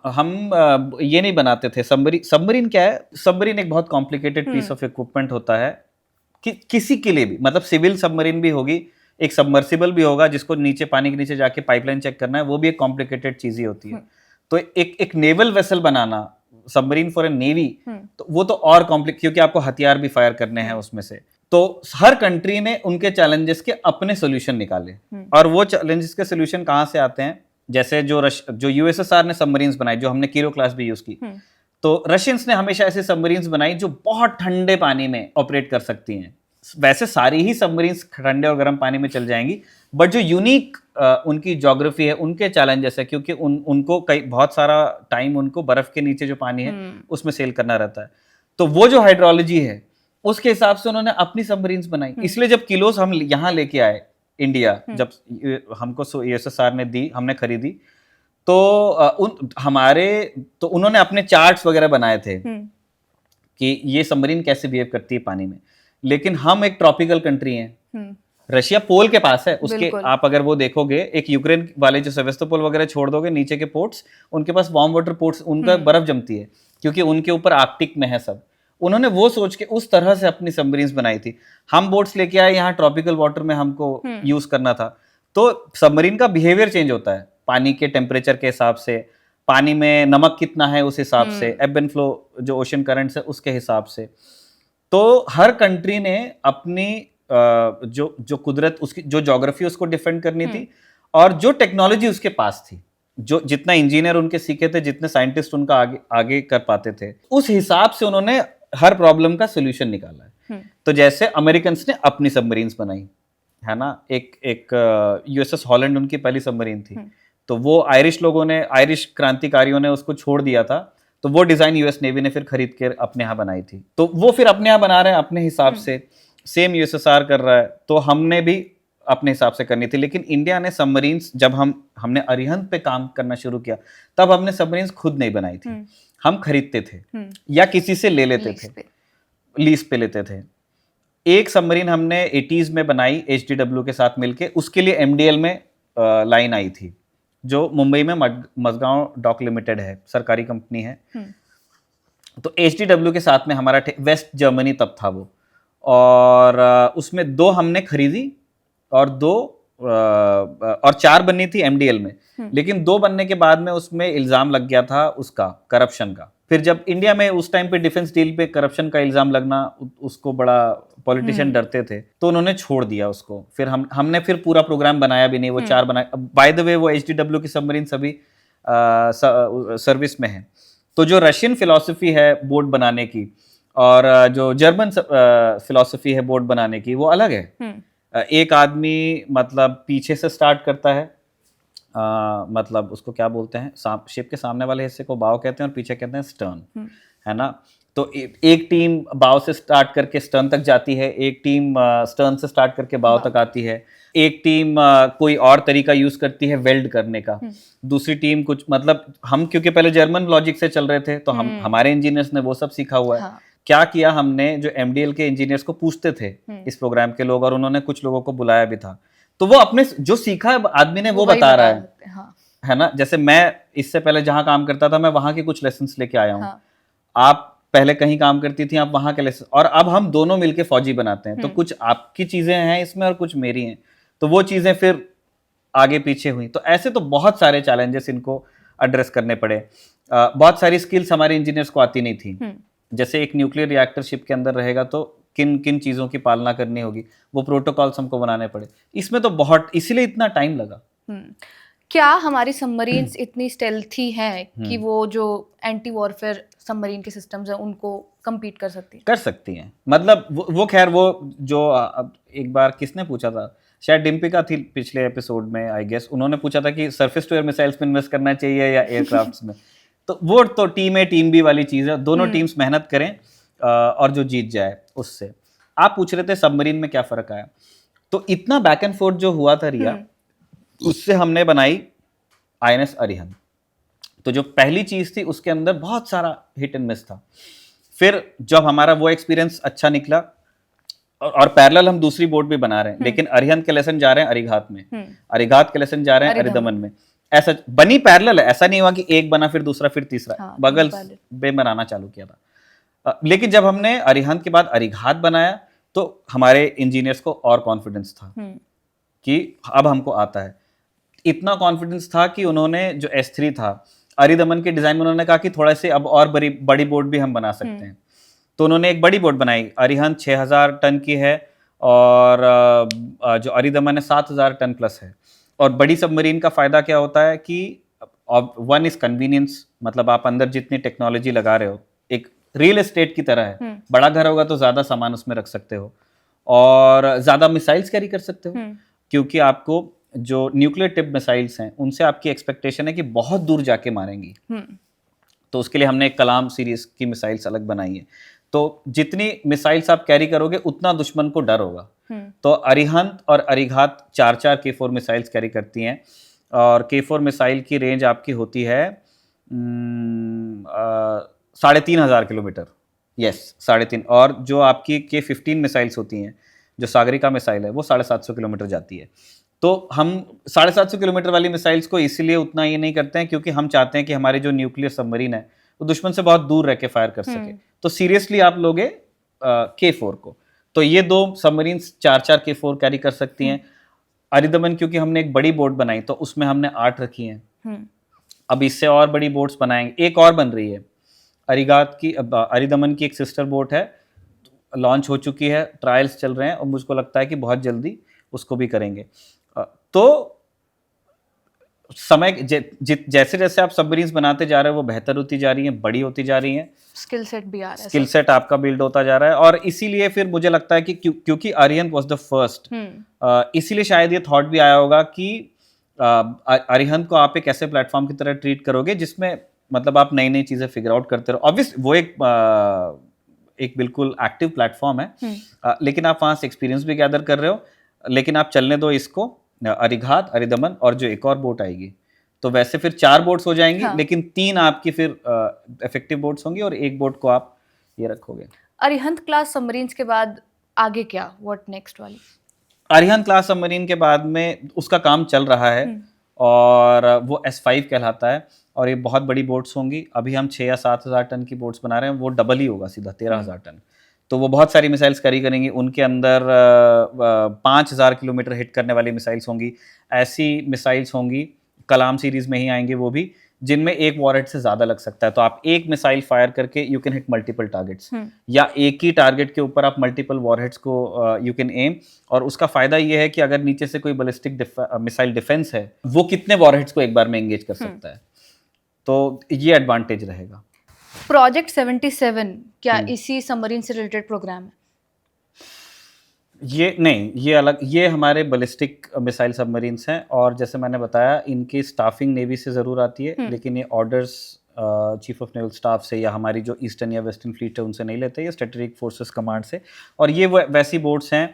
हम ये नहीं बनाते थे सबमरीन। क्या है सबमरीन? एक बहुत कॉम्प्लिकेटेड पीस ऑफ इक्विपमेंट होता है कि किसी के लिए भी, मतलब सिविल सबमरीन भी होगी, एक सबमर्सिबल भी होगा जिसको नीचे पानी के नीचे जाके पाइपलाइन चेक करना है, वो भी एक कॉम्प्लिकेटेड चीज ही होती है। तो एक naval vessel banana, submarine for a navy, तो वो तो और कॉम्प्लिकेटेड, क्योंकि आपको हथियार भी फायर करने हैं उसमें से। तो हर कंट्री ने उनके चैलेंजेस के अपने सोल्यूशन निकाले, और वो चैलेंजेस के सोल्यूशन कहाँ से आते हैं? जैसे जो यूएसएसआर ने सबमरीन्स बनाई, जो हमने कीरो क्लास भी यूज की, तो रशियंस ने हमेशा ऐसे सबमरीन्स बनाई जो बहुत ठंडे पानी में ऑपरेट कर सकती हैं। वैसे सारी ही सबमरीन्स ठंडे और गर्म पानी में चल जाएंगी, बट जो यूनिक उनकी ज्योग्राफी है, उनके चैलेंजेस है, क्योंकि उनको बहुत सारा टाइम उनको बर्फ के नीचे जो पानी है उसमें सेल करना रहता है। तो वो जो हाइड्रोलॉजी है उसके हिसाब से उन्होंने अपनी सबमरीन्स बनाई। इसलिए जब किलोस हम यहाँ लेके आए इंडिया, जब हमको यूएसएसआर ने दी, हमने खरीदी, तो उन्होंने अपने चार्ट्स वगैरह बनाए थे कि ये सबमरीन कैसे बिहेव करती है पानी में, लेकिन हम एक ट्रॉपिकल कंट्री हैं, रशिया पोल के पास है, उसके आप अगर वो देखोगे, एक यूक्रेन वाले जो सेवेस्तोपोल वगैरह छोड़ दोगे, नीचे के पोर्ट्स उनके पास वार्म वाटर पोर्ट्स, उनका बर्फ जमती है क्योंकि उनके ऊपर आर्कटिक में है सब। उन्होंने वो सोच के उस तरह से अपनी सबमरीन्स बनाई थी। हम बोट्स लेके आए यहाँ ट्रॉपिकल वाटर में हमको यूज करना था, तो सबमरीन का बिहेवियर चेंज होता है पानी के टेम्परेचर के हिसाब से, पानी में नमक कितना है उस हिसाब से, एब एंड फ्लो जो ओशन करंट्स है उसके हिसाब से। तो हर कंट्री ने अपनी जो कुदरत, उसकी जो ज्योग्राफी उसको डिफेंड करनी थी, और जो टेक्नोलॉजी उसके पास थी, जो जितना इंजीनियर उनके सीखे थे, जितने साइंटिस्ट उनका आगे कर पाते थे, उस हिसाब से उन्होंने हर प्रॉब्लम का सोल्यूशन निकाला है। तो जैसे अमेरिकन ने अपनी सबमरीन्स बनाई है ना, एक यूएसएस हॉलैंड उनकी पहली सबमरीन थी, तो वो आयरिश क्रांतिकारियों ने उसको छोड़ दिया था, तो वो डिजाइन यूएस नेवी ने फिर खरीद के अपने यहाँ बनाई थी, तो वो फिर अपने यहाँ बना रहे हैं अपने हिसाब से। सेम यूएसएसआर कर रहा है, तो हमने भी अपने हिसाब से करनी थी। लेकिन इंडिया ने सबमरीन्स, जब हमने अरिहंत पे काम करना शुरू किया, तब हमने सबमरीन्स खुद नहीं बनाई थी, हम खरीदते थे या किसी से ले लेते थे, लीज पे लेते थे। एक सबमरीन हमने 80s में बनाई HDW के साथ मिलके, उसके लिए MDL में लाइन आई थी, जो मुंबई में मझगांव डॉक लिमिटेड है, सरकारी कंपनी है। तो HDW के साथ में हमारा वेस्ट जर्मनी तब था वो, और उसमें 2 हमने खरीदी और 4 बननी थी MDL में, लेकिन 2 बनने के बाद में उसमें इल्जाम लग गया था उसका, करप्शन का। फिर जब इंडिया में उस टाइम पे डिफेंस डील पे करप्शन का इल्जाम लगना, उसको बड़ा पॉलिटिशियन डरते थे, तो उन्होंने छोड़ दिया उसको। फिर हमने फिर पूरा प्रोग्राम बनाया भी नहीं, वो 4 बनाए। बाय द वे वो HDW की सबमरीन सभी सर्विस में है। तो जो रशियन फिलॉसफी है बोट बनाने की और जो जर्मन फिलॉसफी है बोट बनाने की, वो अलग है। एक आदमी मतलब पीछे से स्टार्ट करता है, मतलब उसको क्या बोलते हैं, शिप के सामने वाले हिस्से को बाव कहते हैं और पीछे कहते हैं स्टर्न, है ना। तो एक टीम बाव से स्टार्ट करके स्टर्न तक जाती है, एक टीम स्टर्न से स्टार्ट करके बाव तक आती है, एक टीम कोई और तरीका यूज करती है वेल्ड करने का, दूसरी टीम कुछ, मतलब हम क्योंकि पहले जर्मन लॉजिक से चल रहे थे, तो हमारे इंजीनियर्स ने वो सब सीखा हुआ है। क्या किया हमने, जो MDL के इंजीनियर्स को पूछते थे इस प्रोग्राम के लोग, और उन्होंने कुछ लोगों को बुलाया भी था, तो वो अपने जो सीखा है आदमी ने वो बता रहा है, है ना। जैसे मैं इससे पहले जहां काम करता था, मैं वहां के कुछ लेसन्स लेके आया हूँ, आप पहले कहीं काम करती थी, आप वहां के लेसन, और अब हम दोनों मिलके फौजी बनाते हैं, तो कुछ आपकी चीजें हैं इसमें और कुछ मेरी हैं, तो वो चीजें फिर आगे पीछे हुई। तो ऐसे तो बहुत सारे चैलेंजेस इनको एड्रेस करने पड़े। बहुत सारी स्किल्स हमारे इंजीनियर्स को आती नहीं थी, जैसे एक न्यूक्लियर रिएक्टर शिप के अंदर रहेगा तो किन किन चीज़ों की पालना करनी होगी, वो प्रोटोकॉल्स हमको बनाने पड़े। इसमें तो बहुत, इसीलिए इतना टाइम लगा। क्या हमारी सबमरीन्स इतनी स्टेल्थी हैं कि वो जो एंटी वॉरफेयर सबमरीन के सिस्टम्स हैं उनको कम्पीट कर सकती हैं? मतलब वो खैर, वो जो एक बार किसने पूछा था, शायद डिम्पिका थी पिछले एपिसोड में, आई गेस, उन्होंने पूछा था कि सरफेस टू एयर मिसाइल्स में इन्वेस्ट करना चाहिए या एयरक्राफ्ट्स में। तो वो तो टीम A टीम B वाली चीज है, दोनों टीम्स मेहनत करें और जो जीत जाए उससे। आप पूछ रहे थे सबमरीन में क्या फर्क आया, तो इतना बैक एंड फोर्थ जो हुआ था रिया, उससे हमने बनाई INS अरिहंत। तो जो पहली चीज थी उसके अंदर बहुत सारा हिट एंड मिस था। फिर जब हमारा वो एक्सपीरियंस अच्छा निकला, और पैरेलल हम दूसरी बोट भी बना रहे हैं, लेकिन अरिहंत के लेसन जा रहे हैं अरिघात में, अरिघात के लेसन जा रहे हैं अरिदमन में, ऐसा बनी पैरेलल है। ऐसा नहीं हुआ कि एक बना फिर दूसरा फिर तीसरा, बगल में बनाना चालू किया था। लेकिन जब हमने अरिहंत के बाद अरिघात बनाया, तो हमारे इंजीनियर्स को और कॉन्फिडेंस था कि अब हमको आता है। इतना कॉन्फिडेंस था कि उन्होंने जो S3 था अरिदमन के डिजाइन में, उन्होंने कहा कि थोड़ा से अब और बड़ी बोट भी हम बना सकते हैं। तो उन्होंने एक बड़ी बोट बनाई, अरिहंत 6000 टन की है, और जो अरिदमन है 7000 टन प्लस है। और बड़ी सबमरीन का फायदा क्या होता है कि वन इज कन्वीनियंस, मतलब आप अंदर जितनी टेक्नोलॉजी लगा रहे हो, एक रियल एस्टेट की तरह है। बड़ा घर होगा तो ज्यादा सामान उसमें रख सकते हो, और ज्यादा मिसाइल्स कैरी कर सकते हो, क्योंकि आपको जो न्यूक्लियर टिप मिसाइल्स हैं उनसे आपकी एक्सपेक्टेशन है कि बहुत दूर जाके मारेंगी। तो उसके लिए हमने एक कलाम सीरीज की मिसाइल्स अलग बनाई है। तो जितनी मिसाइल्स आप कैरी करोगे उतना दुश्मन को डर होगा। तो अरिहंत और अरिघात 4-4 K4 मिसाइल्स कैरी करती हैं, और K4 मिसाइल की रेंज आपकी होती है 3,500 किलोमीटर। यस, 3.5। और जो आपकी K15 मिसाइल्स होती हैं, जो सागरिका मिसाइल है, वो 750 किलोमीटर जाती है। तो हम 750 किलोमीटर वाली मिसाइल्स को इसीलिए उतना ये नहीं करते हैं क्योंकि हम चाहते हैं कि हमारे जो न्यूक्लियर सबमरीन है वो दुश्मन से बहुत दूर रह के फायर कर सके। तो सीरियसली आप लोगे K4 को। तो ये 2 सबमरीन 4-4 K4 कैरी कर सकती हैं। अरिदमन क्योंकि हमने एक बड़ी बोट बनाई तो उसमें हमने 8 रखी हैं। अब इससे और बड़ी बोट्स बनाएंगे, एक और बन रही है अरिगात की, अरिदमन की एक सिस्टर बोट है, लॉन्च हो चुकी है, ट्रायल्स चल रहे हैं और मुझको लगता है कि बहुत जल्दी उसको भी करेंगे। तो समय जैसे जैसे आप सबमरीन्स बनाते जा रहे हो वो बेहतर होती जा रही हैं, बड़ी होती जा रही हैं, स्किल सेट भी आ रहा है, स्किल सेट आपका बिल्ड होता जा रहा है। और इसीलिए फिर मुझे लगता है कि क्योंकि अरिहंत वाज द फर्स्ट, इसीलिए शायद ये थॉट भी आया होगा कि अरिहंत को आप एक ऐसे प्लेटफॉर्म की तरह ट्रीट करोगे जिसमें मतलब आप नई नई चीजें फिगर आउट करते रहो। ऑब्वियस वो एक बिल्कुल एक्टिव प्लेटफॉर्म है, लेकिन आप वहां से एक्सपीरियंस भी गैदर कर रहे हो, लेकिन आप चलने दो इसको अरिघात, अरिदमन और जो एक और बोट आएगी, तो वैसे फिर 4 बोट्स हो जाएंगी। हाँ। लेकिन 3 आपकी फिर इफेक्टिव बोट्स होंगी और एक बोट को आप ये रखोगे। अरिहंत क्लास सबमरीन्स के बाद आगे क्या, व्हाट नेक्स्ट वाली? अरिहंत क्लास सबमरीन के बाद में उसका काम चल रहा है और वो S5 कहलाता है और ये बहुत बड़ी बोट्स होंगी। अभी हम 6 या 7 हज़ार टन की बोट्स बना रहे हैं, वो डबल ही होगा, सीधा 13,000 टन। तो वो बहुत सारी मिसाइल्स कैरी करेंगी। उनके अंदर 5,000 किलोमीटर हिट करने वाली मिसाइल्स होंगी। ऐसी मिसाइल्स होंगी, कलाम सीरीज में ही आएंगे वो भी, जिनमें एक वॉरहेड से ज्यादा लग सकता है। तो आप एक मिसाइल फायर करके you can hit multiple targets, या एक ही टारगेट के ऊपर आप मल्टीपल वॉरहेड्स को यू कैन एम। और उसका फायदा ये है कि अगर नीचे से कोई बैलिस्टिक मिसाइल डिफेंस है, वो कितने वॉरहेड्स को एक बार में एंगेज कर सकता है, तो ये एडवांटेज रहेगा। प्रोजेक्ट 77 क्या इसी सबमरीन से रिलेटेड प्रोग्राम है? ये नहीं, ये अलग, ये हमारे बैलिस्टिक मिसाइल सबमरीन्स हैं और जैसे मैंने बताया इनकी स्टाफिंग नेवी से ज़रूर आती है, लेकिन ये orders chief of naval staff से या हमारी जो ईस्टर्न या वेस्टर्न फ्लीट है उनसे नहीं लेते, ये स्ट्रेटेजिक फोर्सेस कमांड से। और ये वैसी बोट्स हैं,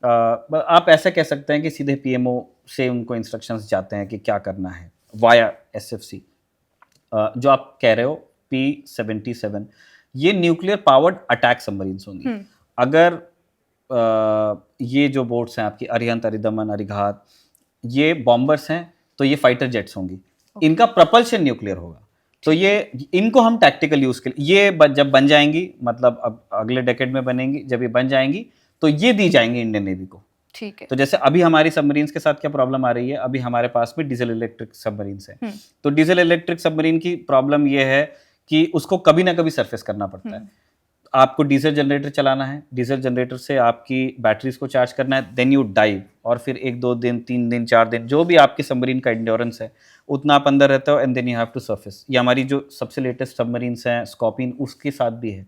आप ऐसा कह सकते हैं कि सीधे पीएमओ से उनको इंस्ट्रक्शंस जाते हैं कि क्या करना है वाया एसएफसी। जो आप कह रहे हो P-77, ये न्यूक्लियर पावर्ड अटैक सबमरीन्स होंगी। अगर ये जो बोट्स हैं आपकी अरिहंत, अरिदमन, अरिघात, ये बॉम्बर्स हैं, तो ये फाइटर जेट्स होंगी। इनका प्रपल्शन न्यूक्लियर होगा, तो ये इनको हम टैक्टिकल यूज के लिए, ये जब बन जाएंगी, मतलब अब अगले डेकेड में बनेंगी, जब ये बन जाएंगी तो ये दी जाएंगी इंडियन नेवी को। ठीक है। तो जैसे अभी हमारी सबमरीन्स के साथ क्या प्रॉब्लम आ रही है, अभी हमारे पास में डीजल इलेक्ट्रिक सबमरीन्स है, तो डीजल इलेक्ट्रिक सबमरीन की प्रॉब्लम ये है कि उसको कभी ना कभी सरफेस करना पड़ता है। आपको डीजल जनरेटर चलाना है, डीजल जनरेटर से आपकी बैटरीज को चार्ज करना है, देन यू डाइव, और फिर 1-2 दिन, 3 दिन, 4 दिन, जो भी आपकी सबमरीन का एंड्योरेंस है उतना आप अंदर रहते हो, and then you have to surface. ये हमारी जो सबसे लेटेस्ट सबमरीन्स हैं स्कॉर्पियन, उसके साथ भी है।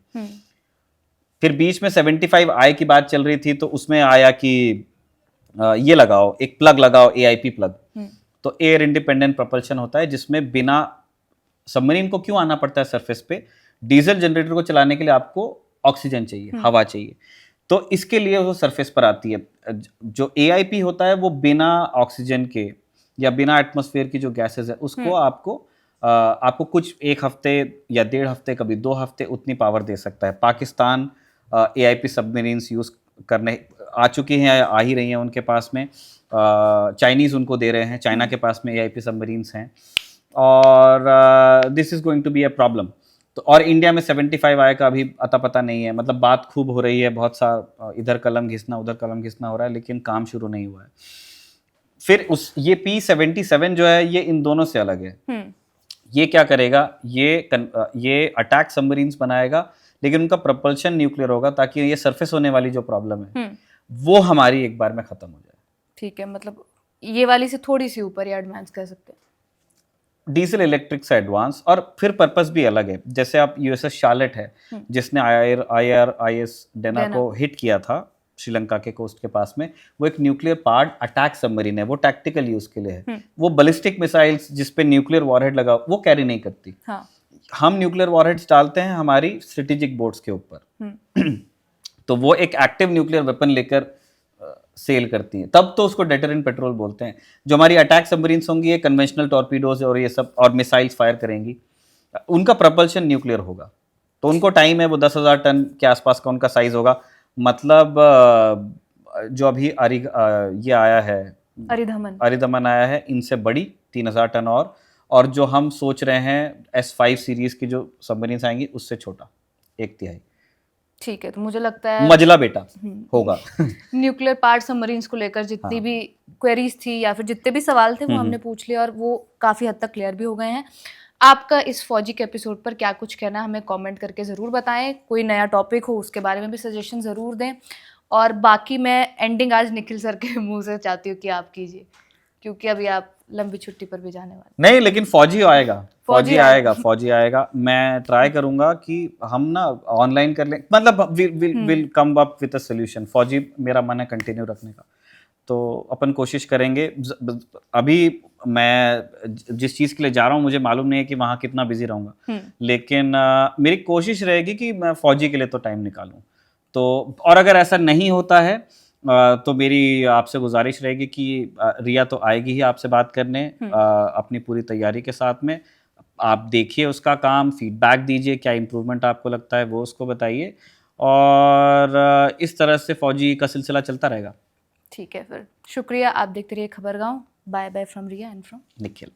फिर बीच में 75 आई की बात चल रही थी, तो उसमें आया कि ये लगाओ, एक प्लग लगाओ, AIP प्लग, तो एयर इंडिपेंडेंट प्रोपल्शन होता है, जिसमें बिना सबमरीन को क्यों आना पड़ता है सरफेस पे, डीजल जनरेटर को चलाने के लिए आपको ऑक्सीजन चाहिए, हवा चाहिए, तो इसके लिए वो सरफेस पर आती है। जो AIP होता है वो बिना ऑक्सीजन के या बिना एटमॉस्फेयर की जो गैसेस है उसको आपको कुछ 1 हफ्ते या 1.5 हफ्ते, कभी 2 हफ्ते उतनी पावर दे सकता है। पाकिस्तान AIP सबमरीन्स यूज करने आ चुकी हैं, आ ही रही हैं उनके पास में, चाइनीज उनको दे रहे हैं, चाइना के पास में AIP सबमरीन्स हैं, और this is going to be a problem. तो और इंडिया में 75 आय का अभी अता पता नहीं है, मतलब बात खूब हो रही है, बहुत सा इधर कलम घिसना उधर कलम घिसना हो रहा है, लेकिन काम शुरू नहीं हुआ है। फिर ये P-77 जो है ये इन दोनों से अलग है। ये क्या करेगा, ये अटैक सबमरीन्स बनाएगा, लेकिन उनका प्रपल्शन न्यूक्लियर होगा, ताकि ये सरफेस होने वाली जो प्रॉब्लम है वो हमारी एक बार में खत्म हो जाए। ठीक है, मतलब ये वाली से थोड़ी सी ऊपर या एडवांस कह सकते हैं, डीजल इलेक्ट्रिक से एडवांस, और फिर पर्पस भी अलग है। जैसे आप USS शार्लेट है, जिसने IRIS डेना को हिट किया था श्रीलंका के कोस्ट के पास में, वो एक न्यूक्लियर पावर्ड अटैक सबमरीन है, वो टैक्टिकल यूज के लिए है। वो बैलिस्टिक मिसाइल्स जिसपे न्यूक्लियर वॉरहेड लगा वो कैरी नहीं करती। हाँ। हम न्यूक्लियर वॉरहेड्स डालते हैं हमारी स्ट्रेटेजिक बोट्स के ऊपर, तो वो एक एक्टिव न्यूक्लियर वेपन लेकर सेल करती हैं, तब तो उसको डेटरेंट पेट्रोल बोलते हैं। जो हमारी अटैक सबमरीन्स होंगी ये कन्वेंशनल टॉर्पीडोज और ये सब और मिसाइल्स फायर करेंगी, उनका प्रपल्शन न्यूक्लियर होगा, तो उनको टाइम है, वो 10,000 टन के आसपास का उनका साइज होगा। मतलब जो अभी ये आया है अरिदमन आया है, इनसे बड़ी 3,000 टन और जो हम सोच रहे हैं S5 सीरीज की जो सबमरीन्स आएंगी उससे छोटा, 1/3। ठीक है, तो मुझे लगता है मजला बेटा होगा। न्यूक्लियर पार्ट सबमरीन्स को लेकर जितनी भी क्वेरीज थी या फिर जितने भी सवाल थे वो हमने पूछ लिए और वो काफ़ी हद तक क्लियर भी हो गए हैं। आपका इस फौजी के एपिसोड पर क्या कुछ कहना है हमें कमेंट करके ज़रूर बताएं। कोई नया टॉपिक हो उसके बारे में भी सजेशन ज़रूर दें। और बाकी मैं एंडिंग आज निखिल सर के मुंह से चाहती हूँ कि आप कीजिए, क्योंकि अभी आप लंबी छुट्टी पर भी जाने वाले। नहीं, लेकिन फौजी आएगा। मैं ट्राई करूंगा कि हम ना ऑनलाइन कर लें, मतलब will come up with a solution. फौजी मेरा मन है कंटिन्यू रखने का, तो अपन कोशिश करेंगे। अभी मैं जिस चीज़ के लिए जा रहा हूँ मुझे मालूम नहीं है कि वहाँ कितना बिजी रहूँगा, लेकिन मेरी कोशिश रहेगी कि मैं फौजी के लिए तो टाइम निकालूँ। तो और अगर ऐसा नहीं होता है तो मेरी आपसे गुजारिश रहेगी कि रिया तो आएगी ही आपसे बात करने अपनी पूरी तैयारी के साथ में। आप देखिए उसका काम, फीडबैक दीजिए, क्या इम्प्रूवमेंट आपको लगता है वो उसको बताइए, और इस तरह से फौजी का सिलसिला चलता रहेगा। ठीक है, फिर शुक्रिया। आप देखते रहिए Khabargaon. Bye bye from Riya and from Nikhil.